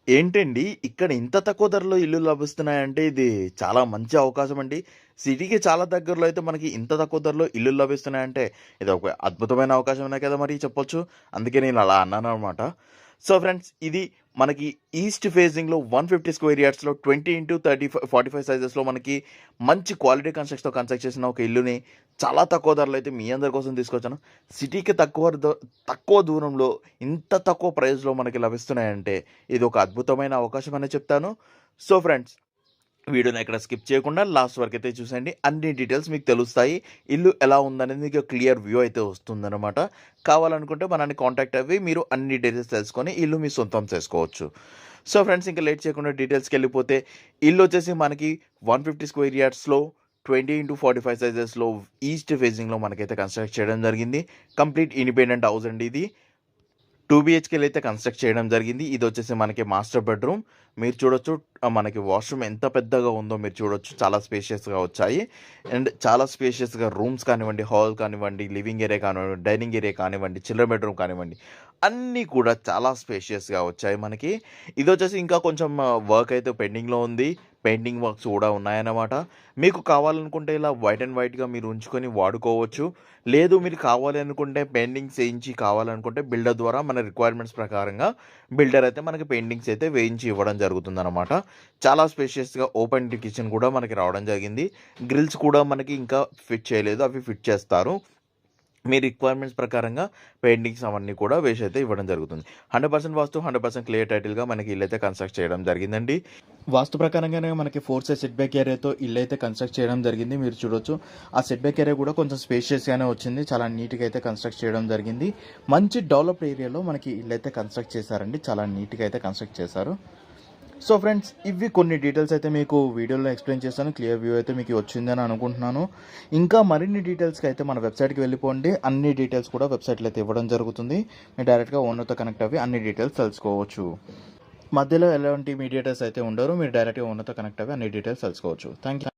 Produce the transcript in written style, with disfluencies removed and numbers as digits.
ఏంటండి ఇక్కడ ఇంత తక్కువ ధరలో ఇల్లు లభిస్తున్నాయంటే ఇది చాలా మంచి అవకాశం అండి. సిటీకి చాలా దగ్గరలో అయితే మనకి ఇంత తక్కువ ధరలో ఇల్లులు లభిస్తున్నాయంటే ఇది ఒక అద్భుతమైన అవకాశమనే కదా మరి చెప్పొచ్చు. అందుకే నేను అలా అన్నాననమాట. సో ఫ్రెండ్స్ ఇది మనకి ఈస్ట్ ఫేజింగ్‌లో 150 స్క్వేర్ యార్డ్స్‌లో 20x45 సైజెస్‌లో మనకి మంచి క్వాలిటీ కన్స్ట్రక్ట్ చేసిన ఒక ఇల్లుని చాలా తక్కువ ధరలో అయితే మీ అందరి కోసం తీసుకొచ్చాను. సిటీకి తక్కువ దూరంలో ఇంత తక్కువ ప్రైస్‌లో మనకి లభిస్తున్నాయంటే ఇది ఒక అద్భుతమైన అవకాశం అనే చెప్తాను. సో ఫ్రెండ్స్ వీడియోని ఎక్కడ స్కిప్ చేయకుండా లాస్ట్ వరకు అయితే చూసేయండి. అన్ని డీటెయిల్స్ మీకు తెలుస్తాయి. ఇల్లు ఎలా ఉందనేది మీకు క్లియర్ వ్యూ అయితే వస్తుందన్నమాట. కావాలనుకుంటే మనల్ని కాంటాక్ట్ అవ్వి మీరు అన్ని డీటెయిల్స్ తెలుసుకొని ఇల్లు మీ సొంతం చేసుకోవచ్చు. సో ఫ్రెండ్స్ ఇంకా లేట్ చేయకుండా డీటెయిల్స్కి వెళ్ళిపోతే ఇల్లు వచ్చేసి మనకి 150 స్క్వేర్ యార్డ్స్లో 20x45 సైజెస్లో ఈస్ట్ ఫేసింగ్లో మనకైతే కన్స్ట్రక్ట్ చేయడం జరిగింది. కంప్లీట్ ఇండిపెండెంట్ హౌస్ అండి ఇది. 2 బీహెచ్కేలు అయితే కన్స్ట్రక్ట్ చేయడం జరిగింది. ఇది వచ్చేసి మనకి మాస్టర్ బెడ్రూమ్. మీరు చూడొచ్చు మనకి వాష్రూమ్ ఎంత పెద్దగా ఉందో మీరు చూడొచ్చు. చాలా స్పేషియస్‌గా వచ్చాయి. అండ్ చాలా స్పేషియస్‌గా రూమ్స్ కానివ్వండి, హాల్ కానివ్వండి, లివింగ్ ఏరియా కానివ్వండి, డైనింగ్ ఏరియా కానివ్వండి, చిల్డ్రన్ బెడ్రూమ్ కానివ్వండి, అన్నీ కూడా చాలా స్పేషియస్‌గా వచ్చాయి మనకి. ఇదొచ్చేసి ఇంకా కొంచెం వర్క్ అయితే పెండింగ్‌లో ఉంది. పెయింటింగ్ వర్క్స్ కూడా ఉన్నాయన్నమాట. మీకు కావాలనుకుంటే ఇలా వైట్ అండ్ వైట్‌గా మీరు ఉంచుకొని వాడుకోవచ్చు. లేదు మీరు కావాలి అనుకుంటే పెయింటింగ్స్ ఏయించి కావాలనుకుంటే బిల్డర్ ద్వారా మన రిక్వైర్మెంట్స్ ప్రకారంగా బిల్డర్ అయితే మనకి పెయింటింగ్స్ అయితే వేయించి ఇవ్వడం జరుగుతుందన్నమాట. చాలా స్పేషియస్‌గా ఓపెన్ కిచెన్ కూడా మనకి రావడం జరిగింది. గ్రిల్స్ కూడా మనకి ఇంకా ఫిట్ చేయలేదు. అవి ఫిట్ చేస్తారు. మీ రిక్వైర్మెంట్స్ ప్రకారంగా పెయింటింగ్స్ అవన్నీ కూడా వేసి అయితే ఇవ్వడం జరుగుతుంది. 100% వాస్తు 100% క్లియర్ టైటిల్‌గా మనకి ఇల్లైతే కన్స్ట్రక్ట్ చేయడం జరిగిందండి. వాస్తు ప్రకారంగానే మనకి 4 సైడ్ సెట్ బ్యాక్ ఏరియాతో ఇల్లైతే కన్స్ట్రక్ట్ చేయడం జరిగింది. మీరు చూడొచ్చు. ఆ సెట్ బ్యాక్ ఏరియా కూడా కొంచెం స్పేషియస్‌గానే వచ్చింది. చాలా నీట్‌గా అయితే కన్స్ట్రక్ట్ చేయడం జరిగింది. మంచి డెవలప్డ్ ఏరియాలో మనకి ఇల్లైతే కన్స్ట్రక్ట్ చేశారండి. చాలా నీట్‌గా అయితే కన్స్ట్రక్ట్ చేశారు. సో ఫ్రెండ్స్ ఇవి కొన్ని డీటెయిల్స్ అయితే మీకు వీడియోలో ఎక్స్ప్లెయిన్ చేస్తాను. క్లియర్ వ్యూ అయితే మీకు వచ్చిందని అనుకుంటున్నాను. ఇంకా మరిన్ని డీటెయిల్స్కి అయితే మన వెబ్సైట్కి వెళ్ళిపోండి. అన్ని డీటెయిల్స్ కూడా వెబ్సైట్లో అయితే ఇవ్వడం జరుగుతుంది. మీరు డైరెక్ట్గా ఓనర్తో కనెక్ట్ అవ్వి అన్ని డీటెయిల్స్ తెలుసుకోవచ్చు. మధ్యలో ఎలాంటి మీడియేటర్స్ అయితే ఉండరు. మీరు డైరెక్ట్గా ఓనర్తో కనెక్ట్ అవ్వి అన్ని డీటెయిల్స్ తెలుసుకోవచ్చు. Thank you.